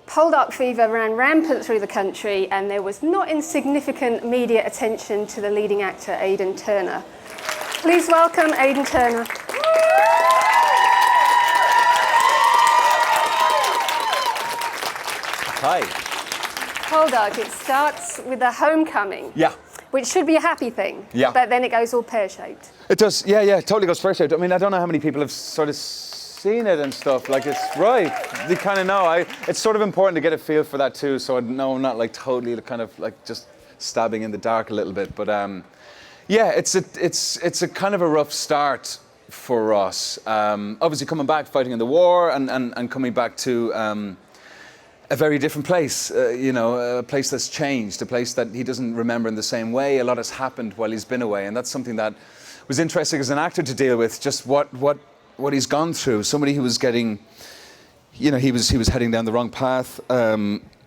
Poldark fever ran rampant through the country, and there was not insignificant media attention to the leading actor, Aidan Turner. Please welcome Aidan Turner. Hi. Poldark, it starts with a homecoming. Yeah. Which should be a happy thing. Yeah. But then it goes all pear-shaped. It does, yeah, it totally goes pear-shaped. I mean, I don't know how many people have sort of seen it and stuff. Like, it's right. You kind of know. It's sort of important to get a feel for that too, so I know I'm not like totally kind of like just stabbing in the dark a little bit. But yeah, it's a kind of a rough start for Ross. Obviously coming back, fighting in the war, and coming back to a very different place, a place that's changed, a place that he doesn't remember in the same way. A lot has happened while he's been away, and that's something that was interesting as an actor to deal with, just what he's gone through. Somebody who was getting, he was heading down the wrong path.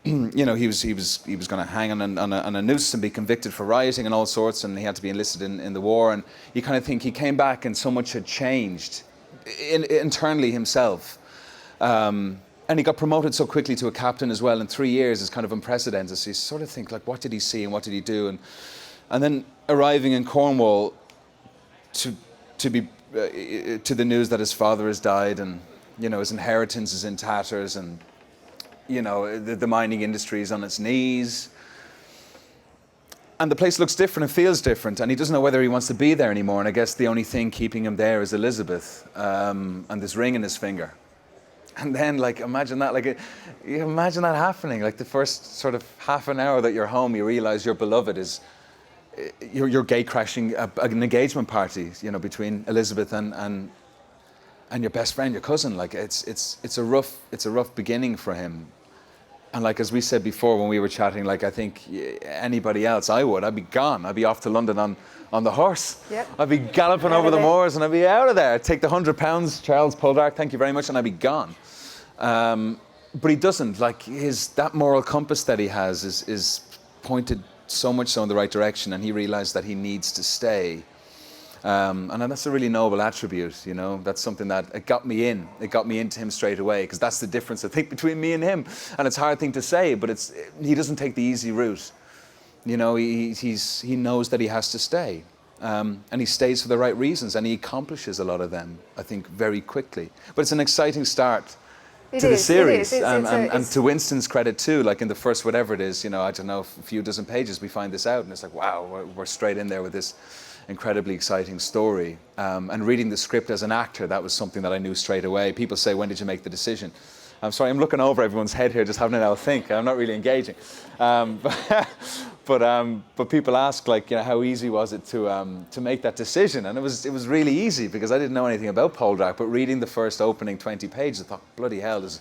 He was going to hang on a noose and be convicted for rioting and all sorts, and he had to be enlisted in the war. And you kind of think he came back and so much had changed internally himself. And he got promoted so quickly to a captain as well in 3 years is kind of unprecedented. So you sort of think, like, what did he see and what did he do? And then arriving in Cornwall to the news that his father has died, and his inheritance is in tatters, and the mining industry is on its knees, and the place looks different and feels different, and he doesn't know whether he wants to be there anymore. And I guess the only thing keeping him there is Elizabeth, and this ring in his finger. And then, like, imagine that happening. Like, the first sort of half an hour that you're home, you realise your beloved is, you're gate crashing an engagement party, between Elizabeth and your best friend, your cousin. Like, it's a rough beginning for him. And like, as we said before when we were chatting, like, I think anybody else, I'd be gone. I'd be off to London on the horse. Yep. I'd be galloping over the moors, and I'd be out of there. I'd take the £100, Charles Poldark, thank you very much, and I'd be gone. But he doesn't. Like, that moral compass that he has is pointed so much so in the right direction, and he realised that he needs to stay. And that's a really noble attribute, That's something that it got me into him straight away, because that's the difference, I think, between me and him. And it's a hard thing to say, but he doesn't take the easy route. He knows that he has to stay, and he stays for the right reasons, and he accomplishes a lot of them, I think, very quickly. But it's an exciting start to the series, and to Winston's credit too. Like, in the first whatever it is, I don't know, a few dozen pages, we find this out, and it's like, wow, we're straight in there with this incredibly exciting story. And reading the script as an actor, that was something that I knew straight away. People say, when did you make the decision? I'm sorry, I'm looking over everyone's head here, just having an think. I'm not really engaging. But people ask, like, how easy was it to make that decision? And it was really easy, because I didn't know anything about Poldark. But reading the first opening 20 pages, I thought, bloody hell, there's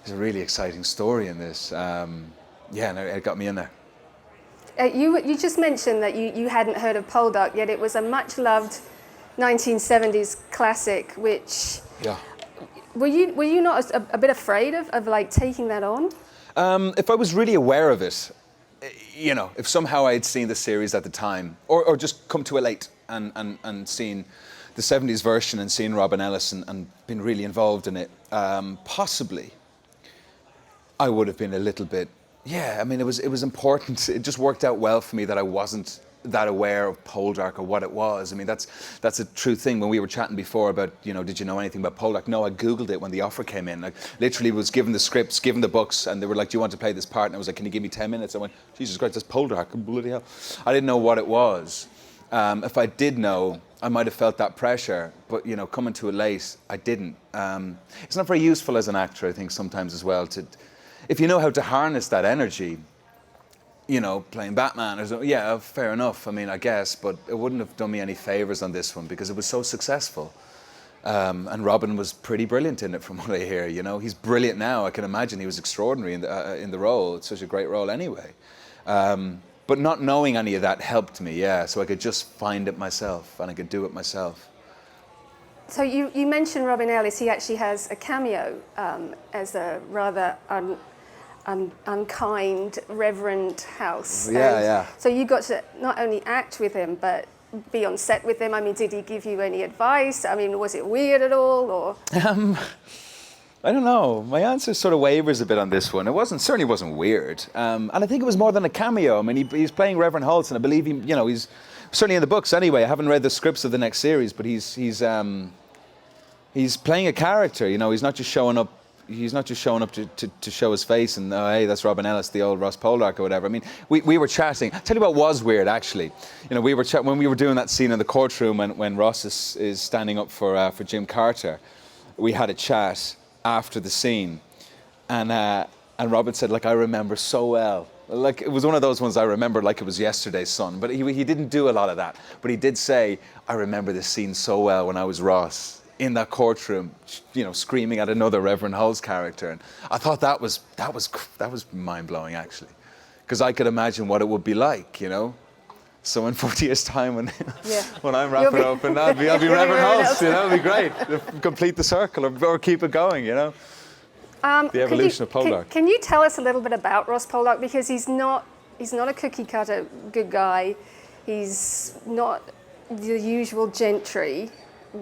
a really exciting story in this. And it got me in there. You just mentioned that you hadn't heard of Poldark, yet it was a much-loved 1970s classic, which... Yeah. Were you not a bit afraid of like taking that on? If I was really aware of it, if somehow I had seen the series at the time, or just come to it late and seen the 70s version and seen Robin Ellis and been really involved in it, possibly I would have been a little bit, it was important. It just worked out well for me that I wasn't that aware of Poldark or what it was. I mean, that's a true thing. When we were chatting before about, did you know anything about Poldark? No, I Googled it when the offer came in. I literally was given the scripts, given the books, and they were like, do you want to play this part? And I was like, can you give me 10 minutes? I went, Jesus Christ, that's Poldark. Bloody hell. I didn't know what it was. If I did know, I might have felt that pressure, but, coming to it late, I didn't. It's not very useful as an actor, I think, sometimes as well, if you know how to harness that energy, playing Batman, or fair enough, I guess, but it wouldn't have done me any favors on this one, because it was so successful. And Robin was pretty brilliant in it, from what I hear, He's brilliant now. I can imagine he was extraordinary in the role. It's such a great role anyway. But not knowing any of that helped me, so I could just find it myself, and I could do it myself. So you mentioned Robin Ellis. He actually has a cameo as a rather unkind Reverend House. Yeah. So you got to not only act with him, but be on set with him. Did he give you any advice? Was it weird at all, or? I don't know. My answer sort of wavers a bit on this one. Certainly wasn't weird, and I think it was more than a cameo. I mean, he's playing Reverend Holtz, and I believe he's certainly in the books anyway. I haven't read the scripts of the next series, but he's playing a character. He's not just showing up. He's not just showing up to show his face and, oh, hey, that's Robin Ellis, the old Ross Poldark or whatever. I mean, we were chatting. I'll tell you what was weird, actually. We were when we were doing that scene in the courtroom when Ross is standing up for Jim Carter. We had a chat after the scene, and Robin said, like, I remember so well. Like, it was one of those ones I remember like it was yesterday's son. But he didn't do a lot of that. But he did say, I remember this scene so well when I was Ross in that courtroom, screaming at another Reverend Hull's character. And I thought that was mind-blowing, actually. Because I could imagine what it would be like, So in 40 years' time, when I'm wrapping up, and I'll be Reverend Hulse, it'll be great. Complete the circle, or keep it going, The evolution of Poldark. Can you tell us a little bit about Ross Poldark? Because he's not a cookie cutter good guy. He's not the usual gentry,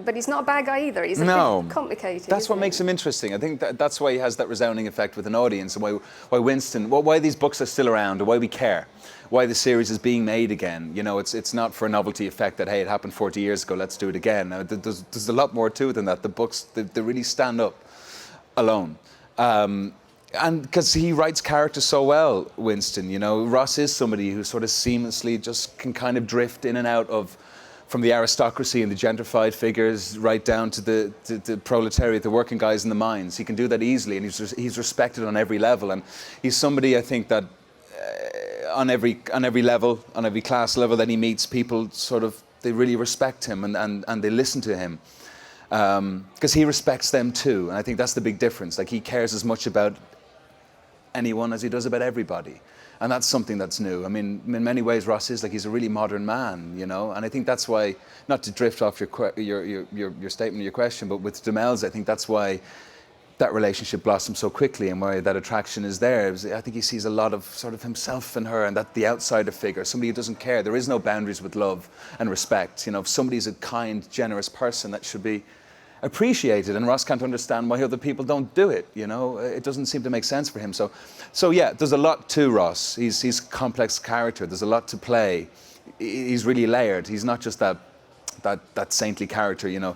but he's not a bad guy either. He's a bit complicated. That's what makes him interesting. I think that's why he has that resounding effect with an audience, and why these books are still around, and why we care. Why the series is being made again. It's not for a novelty effect that, hey, it happened 40 years ago, let's do it again. There's a lot more to it than that. The books, they really stand up alone. And because he writes characters so well, Winston, Ross is somebody who sort of seamlessly just can kind of drift in and out from the aristocracy and the gentrified figures right down to the proletariat, the working guys in the mines. He can do that easily, and he's respected on every level. And he's somebody, I think, that on every level, on every class level that he meets, people they really respect him and they listen to him. Because he respects them too, and I think that's the big difference. Like, he cares as much about anyone as he does about everybody, and that's something that's new. I mean, in many ways, Ross is he's a really modern man, and I think that's why, not to drift off your statement, your question, but with Demelza, I think that's why that relationship blossomed so quickly and why that attraction is there. I think he sees a lot of sort of himself in her, and that the outsider figure, somebody who doesn't care. There is no boundaries with love and respect. If somebody's a kind, generous person, that should be appreciated, and Ross can't understand why other people don't do it. It doesn't seem to make sense for him. So yeah, there's a lot to Ross. He's a complex character. There's a lot to play. He's really layered. He's not just that saintly character,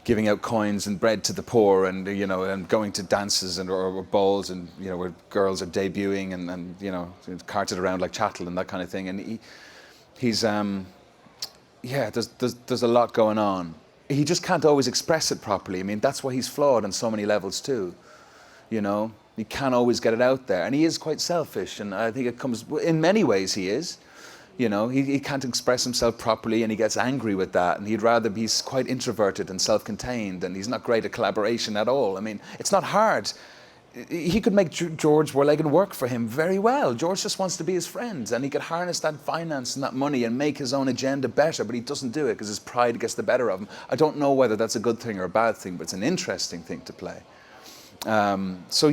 giving out coins and bread to the poor, and and going to dances or balls, and where girls are debuting and carted around like chattel and that kind of thing. And he's there's a lot going on. He just can't always express it properly. I mean, that's why he's flawed on so many levels too. He can't always get it out there, and he is quite selfish. And I think it comes in many ways. He is. He can't express himself properly, and he gets angry with that, and he'd rather be quite introverted and self-contained, and he's not great at collaboration at all. I mean, it's not hard. He could make George Warlegan work for him very well. George just wants to be his friend, and he could harness that finance and that money and make his own agenda better, but he doesn't do it because his pride gets the better of him. I don't know whether that's a good thing or a bad thing, but it's an interesting thing to play. So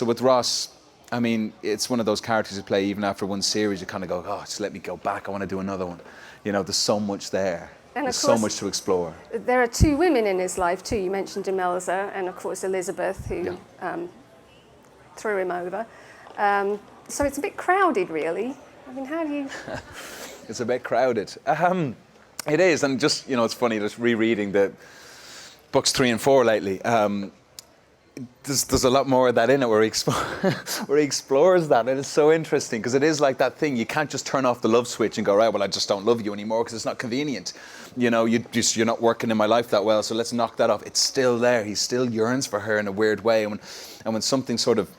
with Ross, I mean, it's one of those characters you play even after one series, you kind of go, oh, just let me go back, I want to do another one. There's so much there. And there's so much to explore. There are two women in his life too. You mentioned Demelza, and of course Elizabeth, who threw him over. So it's a bit crowded, really. I mean, how do you... It's a bit crowded. It is, and just, it's funny, just rereading the books 3 and 4 lately. There's a lot more of that in it where he explores that, and it's so interesting because it is like that thing. You can't just turn off the love switch and go, right, well, I just don't love you anymore because it's not convenient. You're not working in my life that well, so let's knock that off. It's still there. He still yearns for her in a weird way, and when something sort of,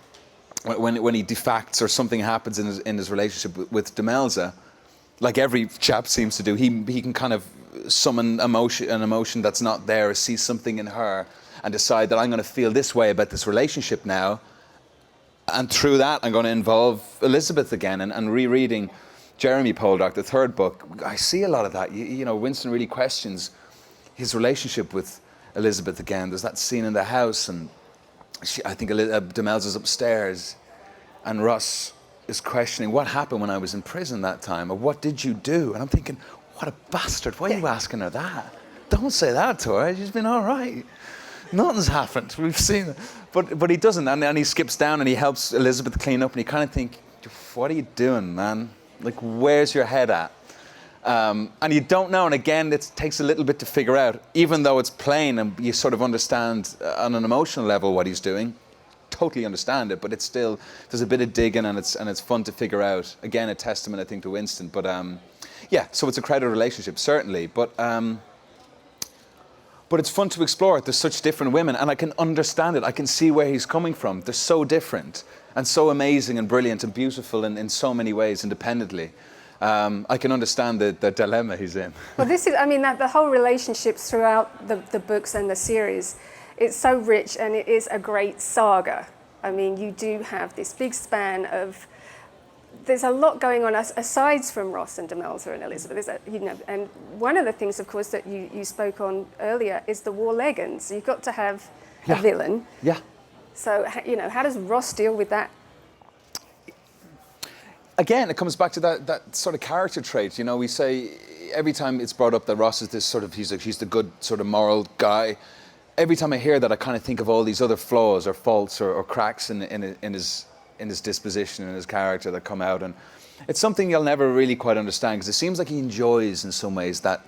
when he defects or something happens in his relationship with Demelza, like every chap seems to do, he can kind of summon an emotion that's not there, or see something in her, and decide that I'm going to feel this way about this relationship now, and through that I'm going to involve Elizabeth again. And rereading Jeremy Poldark, the third book, I see a lot of that. Winston really questions his relationship with Elizabeth again. There's that scene in the house, and I think Demelza's upstairs, and Ross is questioning what happened when I was in prison that time, or what did you do? And I'm thinking, what a bastard, why are you asking her that? Don't say that to her, she's been all right. Nothing's happened. We've seen it. But he doesn't, and he skips down and he helps Elizabeth clean up, and you kind of think, what are you doing, man? Like, where's your head at? And you don't know, and again, it takes a little bit to figure out, even though it's plain and you sort of understand on an emotional level what he's doing. Totally understand it, but it's still, there's a bit of digging, and it's fun to figure out. Again, a testament, I think, to Winston. But yeah, so it's a crowded relationship, certainly. But it's fun to explore it. There's such different women, and I can understand it. I can see where he's coming from. They're so different and so amazing and brilliant and beautiful in so many ways independently. I can understand the dilemma he's in. Well, this is, I mean, the whole relationships throughout the books and the series, it's so rich, and it is a great saga. I mean, you do have this big span of, there's a lot going on aside from Ross and Demelza and Elizabeth. And one of the things, of course, that you spoke on earlier is the Warleggans. You've got to have a villain. Yeah. So, how does Ross deal with that? Again, it comes back to that sort of character trait. We say every time it's brought up that Ross is this sort of, he's the good sort of moral guy. Every time I hear that, I kind of think of all these other flaws or faults or cracks in his disposition and his character that come out, and it's something you'll never really quite understand, because it seems like he enjoys in some ways that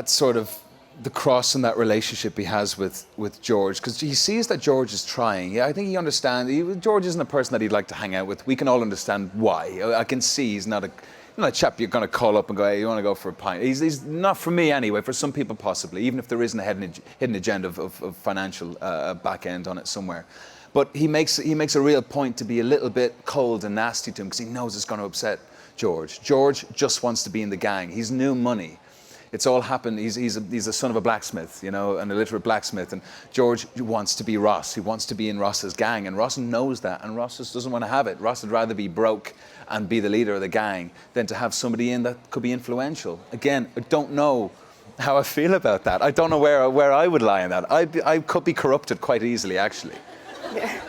sort of the cross and that relationship he has with George, because he sees that George is trying. Yeah, I think he understands. George isn't a person that he'd like to hang out with. We can all understand why. I can see he's not a chap you're going to call up and go, hey, you want to go for a pint? He's not for me anyway. For some people, possibly, even if there isn't a hidden agenda of financial back end on it somewhere. But he makes a real point to be a little bit cold and nasty to him, because he knows it's going to upset George. George just wants to be in the gang. He's new money. It's all happened. He's a son of a blacksmith, an illiterate blacksmith, and George wants to be Ross. He wants to be in Ross's gang, and Ross knows that, and Ross just doesn't want to have it. Ross would rather be broke and be the leader of the gang than to have somebody in that could be influential. Again, I don't know how I feel about that. I don't know where I would lie in that. I could be corrupted quite easily, actually. Yeah.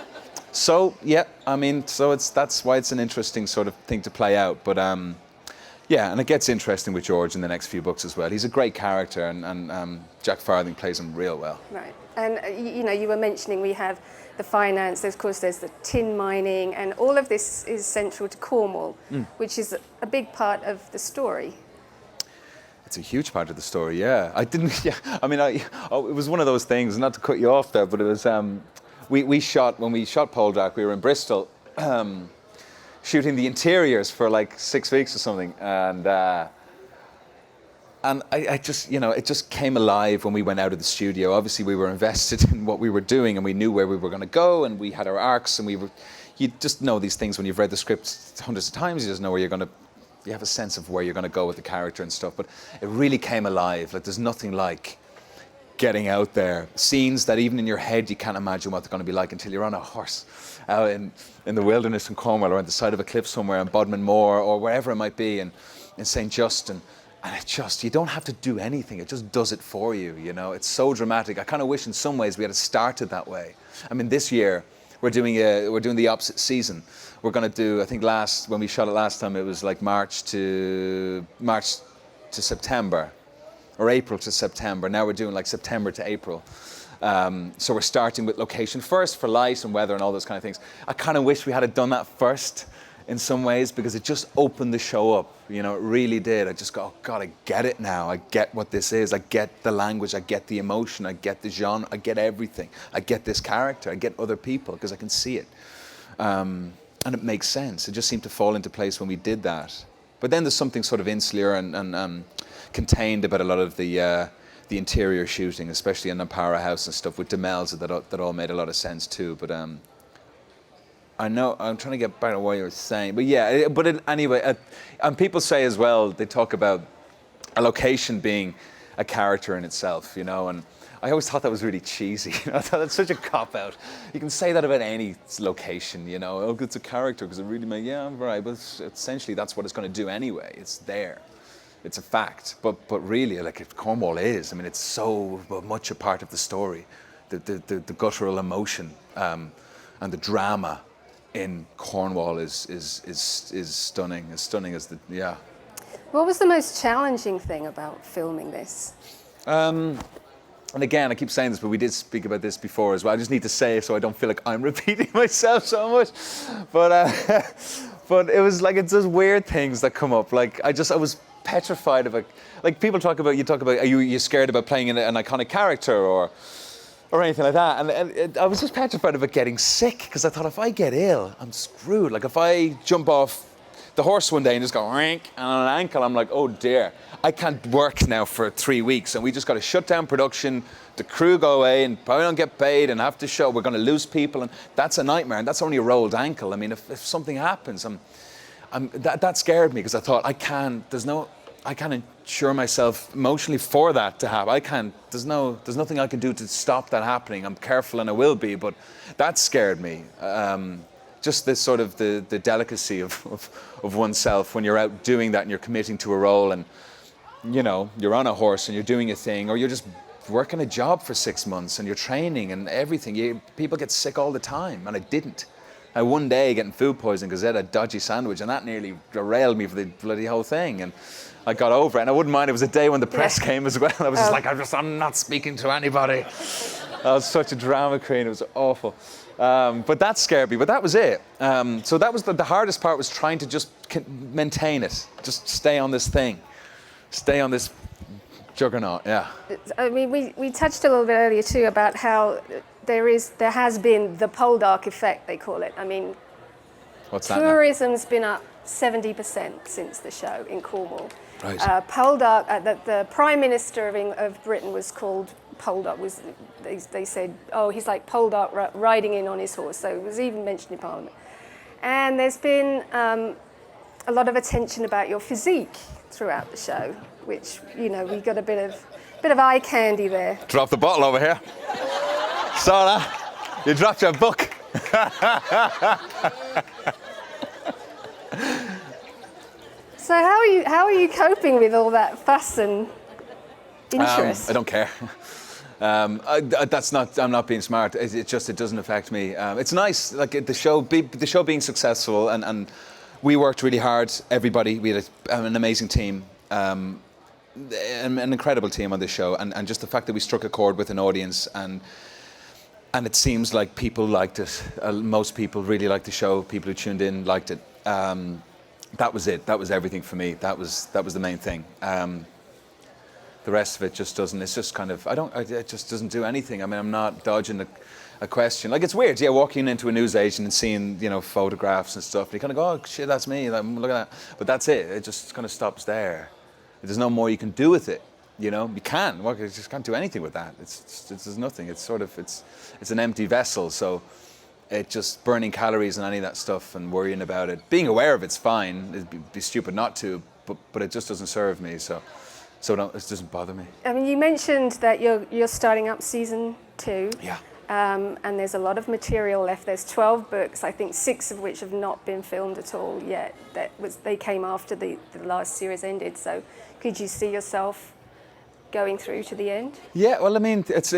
So yeah, I mean, that's why it's an interesting sort of thing to play out. But yeah, and it gets interesting with George in the next few books as well. He's a great character, and Jack Farthing plays him real well. Right, and you were mentioning we have the finance. Of course, there's the tin mining, and all of this is central to Cornwall, which is a big part of the story. It's a huge part of the story. Yeah, I didn't. Yeah, I mean, it was one of those things. Not to cut you off there, but it was. When we shot Poldark, we were in Bristol. Shooting the interiors for like 6 weeks or something, and I just, it just came alive when we went out of the studio. Obviously, we were invested in what we were doing, and we knew where we were going to go, and we had our arcs, and you just know these things when you've read the script hundreds of times. You just know you have a sense of where you're going to go with the character and stuff. But it really came alive. Like, there's nothing like getting out there, scenes that even in your head you can't imagine what they're going to be like until you're on a horse out in the wilderness in Cornwall, or on the side of a cliff somewhere in Bodmin Moor, or wherever it might be in St. Justin. And you don't have to do anything, it just does it for you, It's so dramatic. I kind of wish in some ways we had started that way. I mean, this year we're doing the opposite season. We're going to do, I think when we shot it last time, it was like March to September, or April to September. Now we're doing like September to April. So we're starting with location first for light and weather and all those kind of things. I kind of wish we had done that first in some ways, because it just opened the show up. It really did. I just go, oh God, I get it now. I get what this is. I get the language. I get the emotion. I get the genre. I get everything. I get this character. I get other people, because I can see it. And it makes sense. It just seemed to fall into place when we did that. But then there's something sort of insular and contained about a lot of the interior shooting, especially in the powerhouse and stuff with Demelza, that all made a lot of sense too. But I know I'm trying to get back to what you were saying. But yeah, anyway, and people say as well, they talk about a location being a character in itself, and I always thought that was really cheesy. I thought that's such a cop-out. You can say that about any location, oh, it's a character because it really yeah, right, but essentially that's what it's going to do anyway. It's there. It's a fact, but really, like, Cornwall is. I mean, it's so much a part of the story, the guttural emotion and the drama in Cornwall is stunning. As stunning as What was the most challenging thing about filming this? and again, I keep saying this, but we did speak about this before as well. I just need to say it so I don't feel like I'm repeating myself so much. But but it was like, it's those weird things that come up. Like I was petrified of like people talk about, are you scared about playing an iconic character or anything like that? And I was just petrified of it getting sick, because I thought, if I get ill, I'm screwed. Like if I jump off the horse one day and just go rank and on an ankle, I'm like, oh dear, I can't work now for 3 weeks, and we just got to shut down production, the crew go away and probably don't get paid and have to show, we're going to lose people, and that's a nightmare, and that's only a rolled ankle. I mean, if something happens, that scared me, because I thought, I can't insure myself emotionally for that to happen. There's nothing I can do to stop that happening. I'm careful and I will be, but that scared me. Just this sort of the delicacy of oneself when you're out doing that and you're committing to a role, and you're on a horse and you're doing a thing, or you're just working a job for 6 months and you're training and everything. People get sick all the time, and I didn't. I one day getting food poisoning because I had a dodgy sandwich, and that nearly derailed me for the bloody whole thing. And I got over it, and I wouldn't mind. It was a day when the press came as well. I was just like, I'm not speaking to anybody. I was such a drama queen. It was awful. But that scared me, but that was it. So that was the hardest part, was trying to just maintain it, just stay on this thing, stay on this juggernaut, yeah. I mean, we touched a little bit earlier too about how there has been the Poldark effect, they call it. I mean, what's that? Tourism's been up 70% since the show in Cornwall. Right. Poldark, the Prime Minister of Britain was called Poldark. They said, oh, he's like Poldark riding in on his horse. So it was even mentioned in Parliament. And there's been a lot of attention about your physique throughout the show, which, we got a bit of eye candy there. Drop the bottle over here. Sarah, you dropped your book. So how are you coping with all that fuss and interest? I don't care. I'm not being smart. It doesn't affect me. It's nice, like the show being successful, and we worked really hard. Everybody, we had an amazing team, an incredible team on this show, and just the fact that we struck a chord with an audience, and it seems like people liked it. Most people really liked the show. People who tuned in liked it. That was it. That was everything for me. That was the main thing. The rest of it just doesn't. It's just kind of. It just doesn't do anything. I mean, I'm not dodging a question. Like, it's weird, yeah, walking into a newsagent and seeing photographs and stuff. And you kind of go, oh shit, that's me. Like, look at that. But that's it. It just kind of stops there. There's no more you can do with it. You can. Well, you just can't do anything with that. There's nothing. It's an empty vessel. So. It just burning calories and any of that stuff and worrying about it. Being aware of it's fine. It'd be stupid not to, but it just doesn't serve me. So it doesn't bother me. I mean, you mentioned that you're starting up season 2. Yeah. And there's a lot of material left. There's 12 books, I think 6 of which have not been filmed at all yet. They came after the last series ended. So could you see yourself going through to the end? Yeah, well, I mean, it's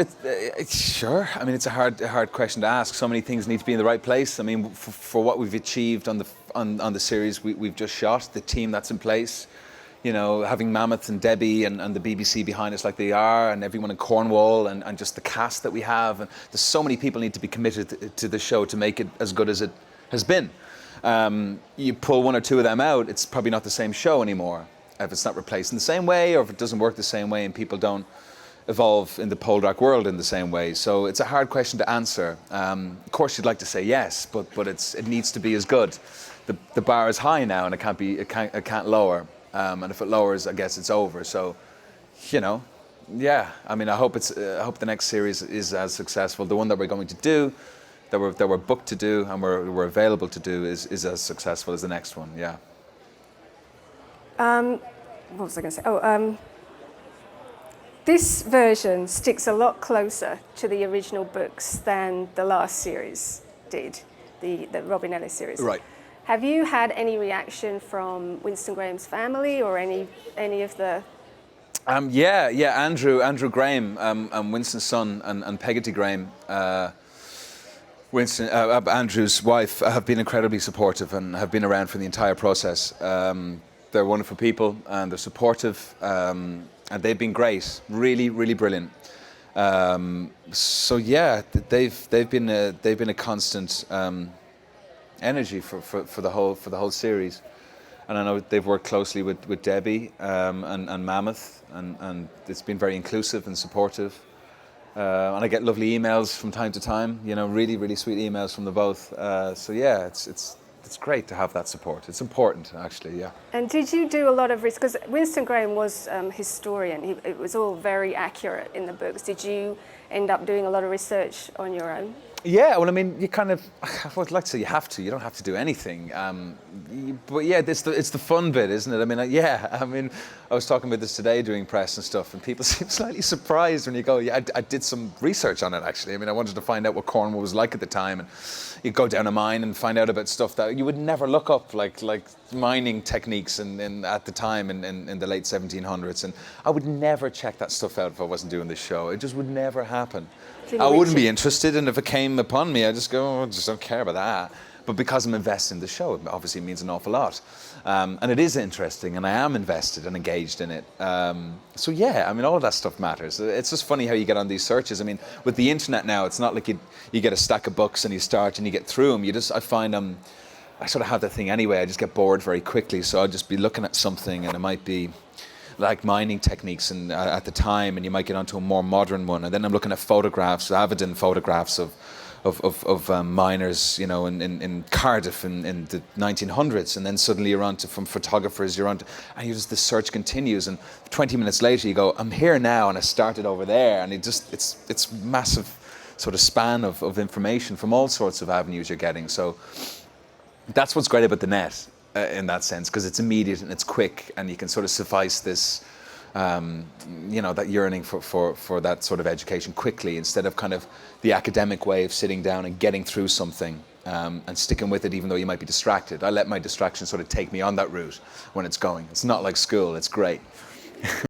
sure. I mean, it's a hard question to ask. So many things need to be in the right place. I mean, for what we've achieved on the series we've just shot, the team that's in place, having Mammoth and Debbie and the BBC behind us like they are, and everyone in Cornwall, and just the cast that we have, and there's so many people need to be committed to the show to make it as good as it has been. You pull 1 or 2 of them out, it's probably not the same show anymore. If it's not replaced in the same way, or if it doesn't work the same way and people don't evolve in the Poldark world in the same way. So it's a hard question to answer. Of course you'd like to say yes, but it needs to be as good. The bar is high now, and it can't lower. And if it lowers, I guess it's over. So, yeah. I mean, I hope the next series is as successful. The one that we're going to do, that we're booked to do, and we're available to do, is as successful as the next one. Yeah. What was I going to say? This version sticks a lot closer to the original books than the last series did, the Robin Ellis series. Right. Have you had any reaction from Winston Graham's family or any of the? Yeah. Andrew Graham, Winston's son, and Peggotty Graham, Andrew's wife, have been incredibly supportive and have been around for the entire process. They're wonderful people, and they're supportive, and they've been great, really, really brilliant. So yeah, they've been a constant energy for the whole series. And I know they've worked closely with Debbie and Mammoth, and it's been very inclusive and supportive. And I get lovely emails from time to time, really, really sweet emails from the both. So yeah, it's great to have that support. It's important, actually, yeah. And did you do a lot of research? Because Winston Graham was historian. It was all very accurate in the books. Did you end up doing a lot of research on your own? Yeah, well, I mean, you kind of, I'd like to say you have to. You don't have to do anything. But yeah, it's the fun bit, isn't it? I mean, I was talking about this today doing press and stuff, and people seem slightly surprised when you go, yeah, I did some research on it, actually. I mean, I wanted to find out what Cornwall was like at the time, and you go down a mine and find out about stuff that you would never look up, like mining techniques at the time in the late 1700s. And I would never check that stuff out if I wasn't doing this show. It just would never happen. I wouldn't be interested, and if it came upon me, I just go, I just don't care about that. But because I'm invested in the show, it obviously means an awful lot. And it is interesting, and I am invested and engaged in it. So yeah, I mean, all of that stuff matters. It's just funny how you get on these searches. I mean, with the internet now, it's not like you get a stack of books and you start and you get through them. I find I sort of have that thing anyway. I just get bored very quickly, so I'll just be looking at something, and it might be like mining techniques at the time, and you might get onto a more modern one, and then I'm looking at photographs, Avedon photographs of miners, in Cardiff in the 1900s, and then suddenly you're on to, from photographers, and the search continues, and 20 minutes later you go, I'm here now, and I started over there, and it's massive sort of span of information from all sorts of avenues you're getting. So that's what's great about the net. In that sense, because it's immediate and it's quick, and you can sort of suffice this, that yearning for that sort of education quickly, instead of kind of the academic way of sitting down and getting through something and sticking with it, even though you might be distracted. I let my distraction sort of take me on that route when it's going. It's not like school, it's great.